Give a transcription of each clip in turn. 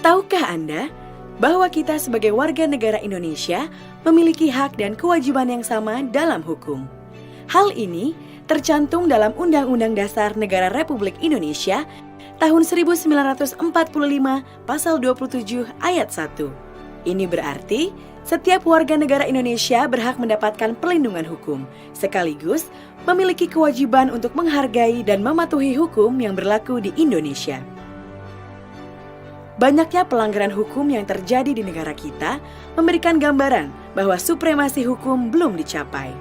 Tahukah Anda bahwa kita sebagai warga negara Indonesia memiliki hak dan kewajiban yang sama dalam hukum? Hal ini tercantum dalam Undang-Undang Dasar Negara Republik Indonesia tahun 1945 pasal 27 ayat 1. Ini berarti setiap warga negara Indonesia berhak mendapatkan perlindungan hukum, sekaligus memiliki kewajiban untuk menghargai dan mematuhi hukum yang berlaku di Indonesia. Banyaknya pelanggaran hukum yang terjadi di negara kita memberikan gambaran bahwa supremasi hukum belum dicapai.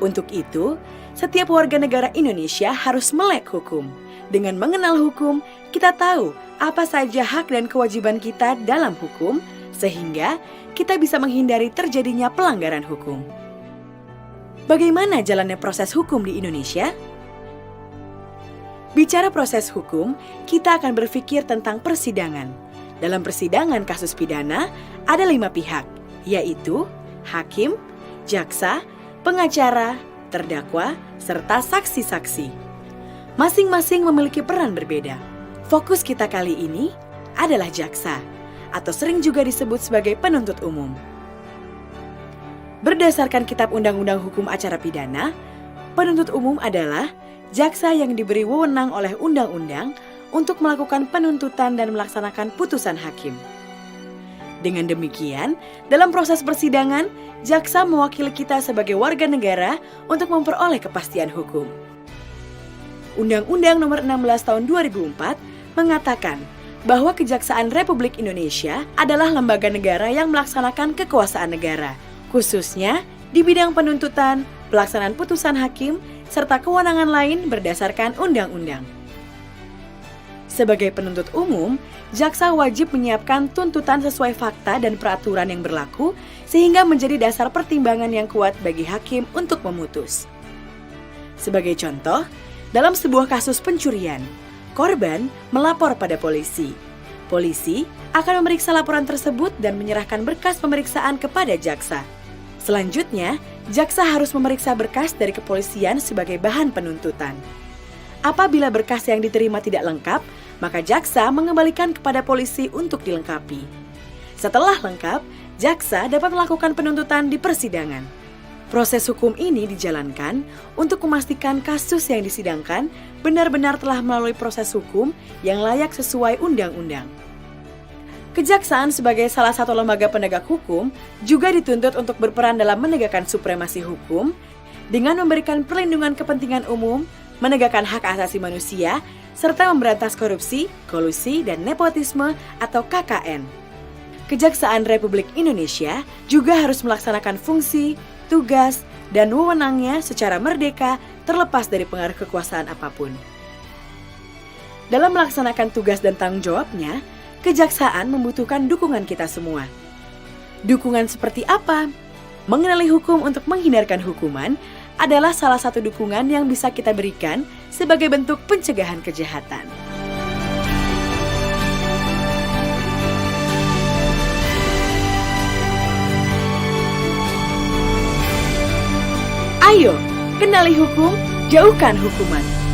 Untuk itu, setiap warga negara Indonesia harus melek hukum. Dengan mengenal hukum, kita tahu apa saja hak dan kewajiban kita dalam hukum, sehingga kita bisa menghindari terjadinya pelanggaran hukum. Bagaimana jalannya proses hukum di Indonesia? Bicara proses hukum, kita akan berpikir tentang persidangan. Dalam persidangan kasus pidana, ada 5 pihak, yaitu hakim, jaksa, pengacara, terdakwa, serta saksi-saksi. Masing-masing memiliki peran berbeda. Fokus kita kali ini adalah jaksa, atau sering juga disebut sebagai penuntut umum. Berdasarkan Kitab Undang-Undang Hukum Acara Pidana, penuntut umum adalah jaksa yang diberi wewenang oleh undang-undang untuk melakukan penuntutan dan melaksanakan putusan hakim. Dengan demikian, dalam proses persidangan, jaksa mewakili kita sebagai warga negara untuk memperoleh kepastian hukum. Undang-Undang Nomor 16 Tahun 2004 mengatakan bahwa Kejaksaan Republik Indonesia adalah lembaga negara yang melaksanakan kekuasaan negara, khususnya di bidang penuntutan, pelaksanaan putusan hakim, serta kewenangan lain berdasarkan undang-undang. Sebagai penuntut umum, jaksa wajib menyiapkan tuntutan sesuai fakta dan peraturan yang berlaku sehingga menjadi dasar pertimbangan yang kuat bagi hakim untuk memutus. Sebagai contoh, dalam sebuah kasus pencurian, korban melapor pada polisi. Polisi akan memeriksa laporan tersebut dan menyerahkan berkas pemeriksaan kepada jaksa. Selanjutnya, jaksa harus memeriksa berkas dari kepolisian sebagai bahan penuntutan. Apabila berkas yang diterima tidak lengkap, maka jaksa mengembalikan kepada polisi untuk dilengkapi. Setelah lengkap, jaksa dapat melakukan penuntutan di persidangan. Proses hukum ini dijalankan untuk memastikan kasus yang disidangkan benar-benar telah melalui proses hukum yang layak sesuai undang-undang. Kejaksaan sebagai salah satu lembaga penegak hukum juga dituntut untuk berperan dalam menegakkan supremasi hukum dengan memberikan perlindungan kepentingan umum, menegakkan hak asasi manusia, serta memberantas korupsi, kolusi, dan nepotisme atau KKN. Kejaksaan Republik Indonesia juga harus melaksanakan fungsi, tugas, dan wewenangnya secara merdeka terlepas dari pengaruh kekuasaan apapun. Dalam melaksanakan tugas dan tanggung jawabnya, kejaksaan membutuhkan dukungan kita semua. Dukungan seperti apa? Mengenali hukum untuk menghindarkan hukuman adalah salah satu dukungan yang bisa kita berikan sebagai bentuk pencegahan kejahatan. Ayo, kenali hukum, jauhkan hukuman.